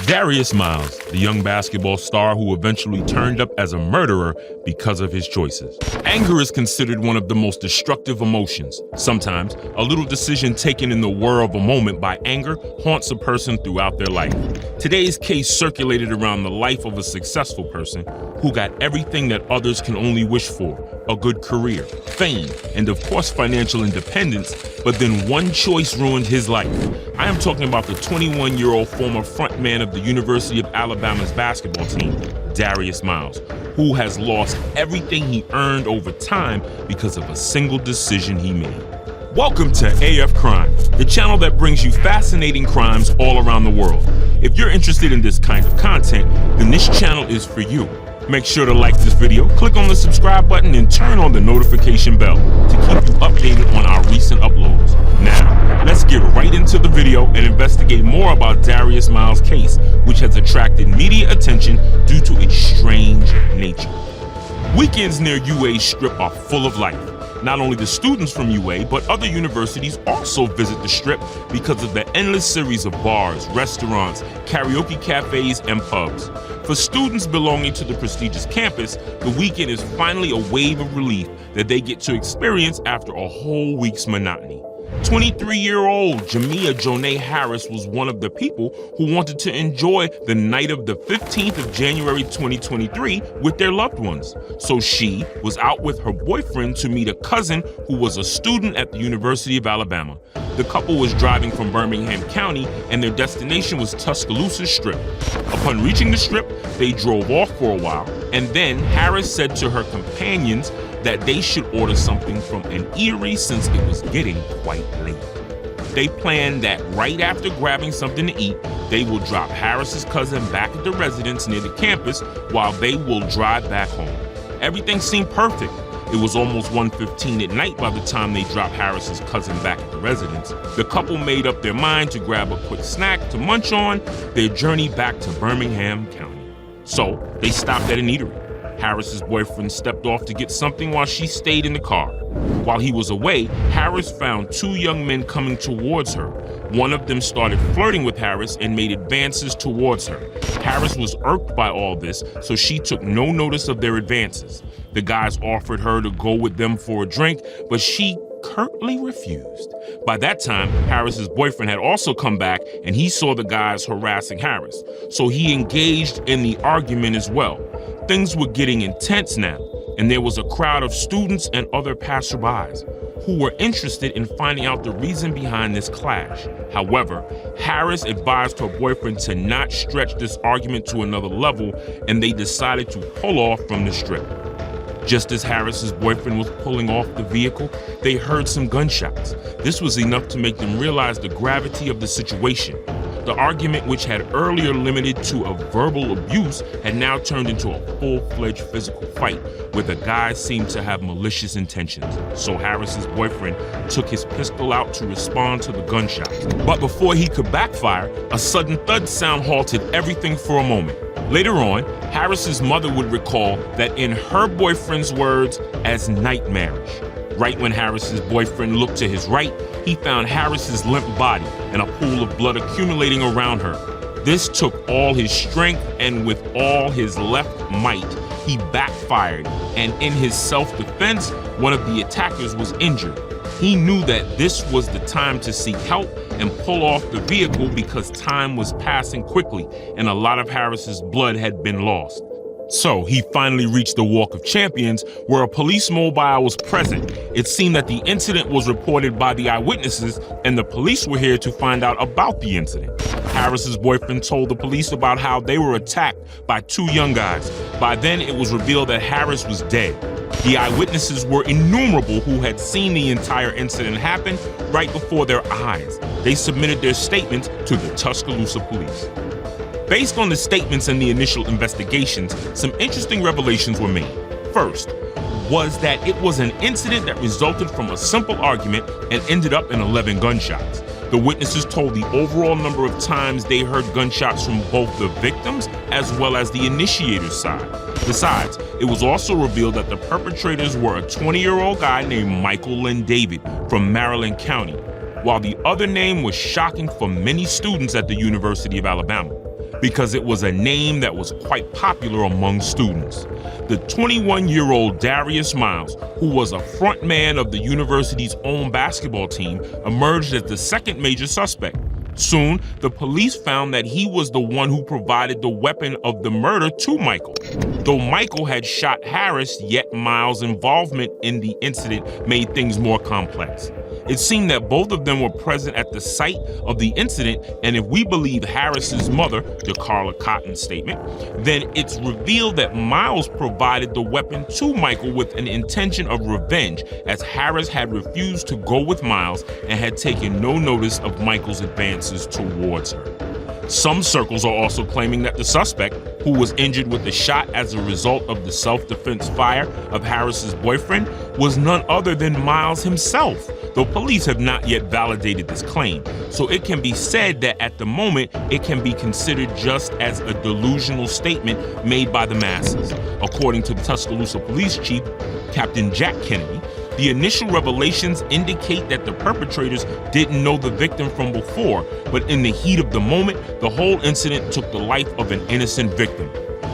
Darius Miles, the young basketball star who eventually turned up as a murderer because of his choices. Anger is considered one of the most destructive emotions. Sometimes, a little decision taken in the whir of a moment by anger haunts a person throughout their life. Today's case circulated around the life of a successful person who got everything that others can only wish for: a good career, fame, and of course financial independence, but then one choice ruined his life. I am talking about the 21-year-old former frontman of the University of Alabama's basketball team, Darius Miles, who has lost everything he earned over time because of a single decision he made. Welcome to AF Crime, the channel that brings you fascinating crimes all around the world. If you're interested in this kind of content, then this channel is for you. Make sure to like this video, click on the subscribe button, and turn on the notification bell to keep you updated on our recent uploads. Now, let's get right into the video and investigate more about Darius Miles' case, which has attracted media attention due to its strange nature. Weekends near UA Strip are full of life. Not only the students from UA, but other universities also visit the Strip because of the endless series of bars, restaurants, karaoke cafes, and pubs. For students belonging to the prestigious campus, the weekend is finally a wave of relief that they get to experience after a whole week's monotony. 23-year-old Jamia Jonay Harris was one of the people who wanted to enjoy the night of the 15th of January 2023 with their loved ones. So she was out with her boyfriend to meet a cousin who was a student at the University of Alabama. The couple was driving from Birmingham County and their destination was Tuscaloosa Strip. Upon reaching the Strip, they drove off for a while, and then Harris said to her companions that they should order something from an eatery since it was getting quite late. They planned that right after grabbing something to eat, they will drop Harris's cousin back at the residence near the campus while they will drive back home. Everything seemed perfect. It was almost 1:15 at night by the time they dropped Harris's cousin back at the residence. The couple made up their mind to grab a quick snack to munch on their journey back to Birmingham County. So they stopped at an eatery. Harris's boyfriend stepped off to get something while she stayed in the car. While he was away, Harris found two young men coming towards her. One of them started flirting with Harris and made advances towards her. Harris was irked by all this, so she took no notice of their advances. The guys offered her to go with them for a drink, but she curtly refused. By that time, Harris's boyfriend had also come back and he saw the guys harassing Harris, so he engaged in the argument as well. Things were getting intense now, and there was a crowd of students and other passerbys who were interested in finding out the reason behind this clash. However, Harris advised her boyfriend to not stretch this argument to another level, and they decided to pull off from the Strip. Just as Harris's boyfriend was pulling off the vehicle, they heard some gunshots. This was enough to make them realize the gravity of the situation. The argument, which had earlier limited to a verbal abuse, had now turned into a full-fledged physical fight where the guys seemed to have malicious intentions. So Harris's boyfriend took his pistol out to respond to the gunshots. But before he could backfire, a sudden thud sound halted everything for a moment. Later on, Harris's mother would recall that in her boyfriend's words, as nightmarish. Right when Harris's boyfriend looked to his right, he found Harris's limp body and a pool of blood accumulating around her. This took all his strength, and with all his left might, he backfired, and in his self-defense, one of the attackers was injured. He knew that this was the time to seek help and pull off the vehicle because time was passing quickly and a lot of Harris's blood had been lost. So he finally reached the Walk of Champions, where a police mobile was present. It seemed that the incident was reported by the eyewitnesses, and the police were here to find out about the incident. Harris's boyfriend told the police about how they were attacked by two young guys. By then, it was revealed that Harris was dead. The eyewitnesses were innumerable who had seen the entire incident happen right before their eyes. They submitted their statements to the Tuscaloosa police. Based on the statements and the initial investigations, some interesting revelations were made. First, was that it was an incident that resulted from a simple argument and ended up in 11 gunshots. The witnesses told the overall number of times they heard gunshots from both the victims as well as the initiator's side. Besides, it was also revealed that the perpetrators were a 20-year-old guy named Michael Lynn David from Maryland County, while the other name was shocking for many students at the University of Alabama. because it was a name that was quite popular among students. The 21-year-old Darius Miles, who was a frontman of the university's own basketball team, emerged as the second major suspect. Soon, the police found that he was the one who provided the weapon of the murder to Michael. Though Michael had shot Harris, yet Miles' involvement in the incident made things more complex. It seemed that both of them were present at the site of the incident, and if we believe Harris's mother, DeCarla Cotton's statement, then it's revealed that Miles provided the weapon to Michael with an intention of revenge, as Harris had refused to go with Miles and had taken no notice of Michael's advances towards her. Some circles are also claiming that the suspect, who was injured with a shot as a result of the self-defense fire of Harris's boyfriend, was none other than Miles himself, though police have not yet validated this claim. So it can be said that at the moment, it can be considered just as a delusional statement made by the masses. According to the Tuscaloosa Police Chief, Captain Jack Kennedy, the initial revelations indicate that the perpetrators didn't know the victim from before, but in the heat of the moment, the whole incident took the life of an innocent victim.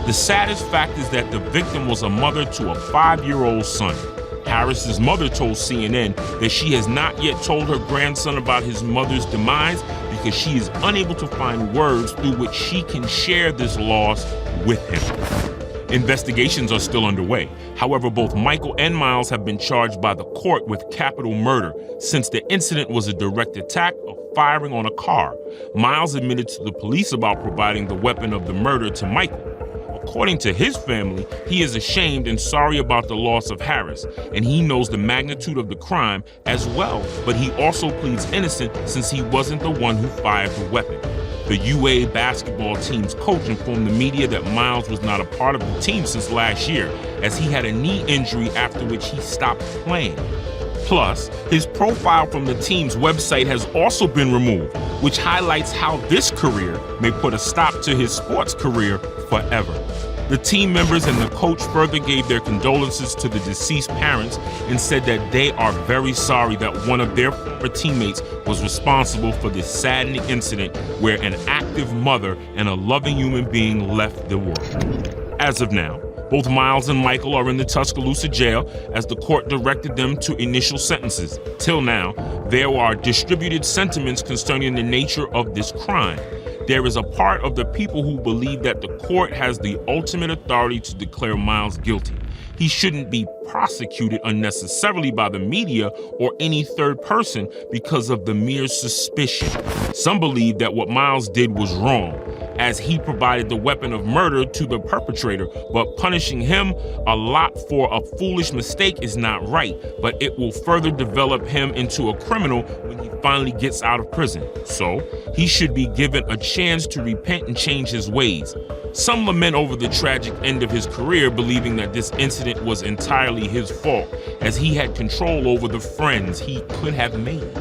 The saddest fact is that the victim was a mother to a 5-year-old son. Harris's mother told CNN that she has not yet told her grandson about his mother's demise because she is unable to find words through which she can share this loss with him. Investigations are still underway. However, both Michael and Miles have been charged by the court with capital murder since the incident was a direct attack of firing on a car. Miles admitted to the police about providing the weapon of the murder to Michael. According to his family, he is ashamed and sorry about the loss of Harris, and he knows the magnitude of the crime as well, but he also pleads innocent since he wasn't the one who fired the weapon. The UA basketball team's coach informed the media that Miles was not a part of the team since last year, as he had a knee injury after which he stopped playing. Plus, his profile from the team's website has also been removed, which highlights how this career may put a stop to his sports career forever. The team members and the coach further gave their condolences to the deceased parents and said that they are very sorry that one of their former teammates was responsible for this saddening incident where an active mother and a loving human being left the world. As of now, both Miles and Michael are in the Tuscaloosa jail as the court directed them to initial sentences. Till now, there are distributed sentiments concerning the nature of this crime. There is a part of the people who believe that the court has the ultimate authority to declare Miles guilty. He shouldn't be prosecuted unnecessarily by the media or any third person because of the mere suspicion. Some believe that what Miles did was wrong, as he provided the weapon of murder to the perpetrator, but punishing him a lot for a foolish mistake is not right, but it will further develop him into a criminal when he finally gets out of prison. So, he should be given a chance to repent and change his ways. Some lament over the tragic end of his career, believing that this incident was entirely his fault, as he had control over the friends he could have made.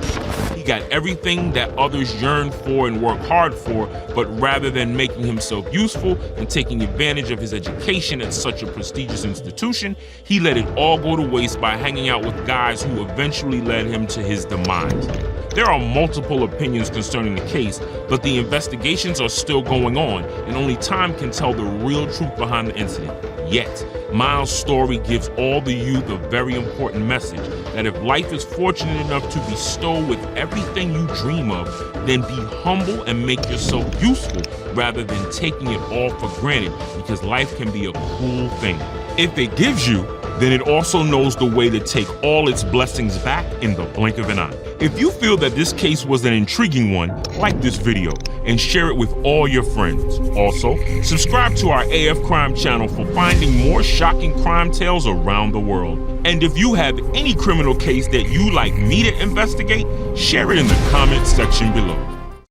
He got everything that others yearned for and worked hard for, but rather than making himself useful and taking advantage of his education at such a prestigious institution, he let it all go to waste by hanging out with guys who eventually led him to his demise. There are multiple opinions concerning the case, but the investigations are still going on, and only time can tell the real truth behind the incident. Yet, Miles' story gives all the youth a very important message, that if life is fortunate enough to bestow with everything you dream of, then be humble and make yourself useful rather than taking it all for granted, because life can be a cruel thing. If it gives you, then it also knows the way to take all its blessings back in the blink of an eye. If you feel that this case was an intriguing one, like this video and share it with all your friends. Also, subscribe to our AF Crime channel for finding more shocking crime tales around the world. And if you have any criminal case that you'd like me to investigate, share it in the comment section below.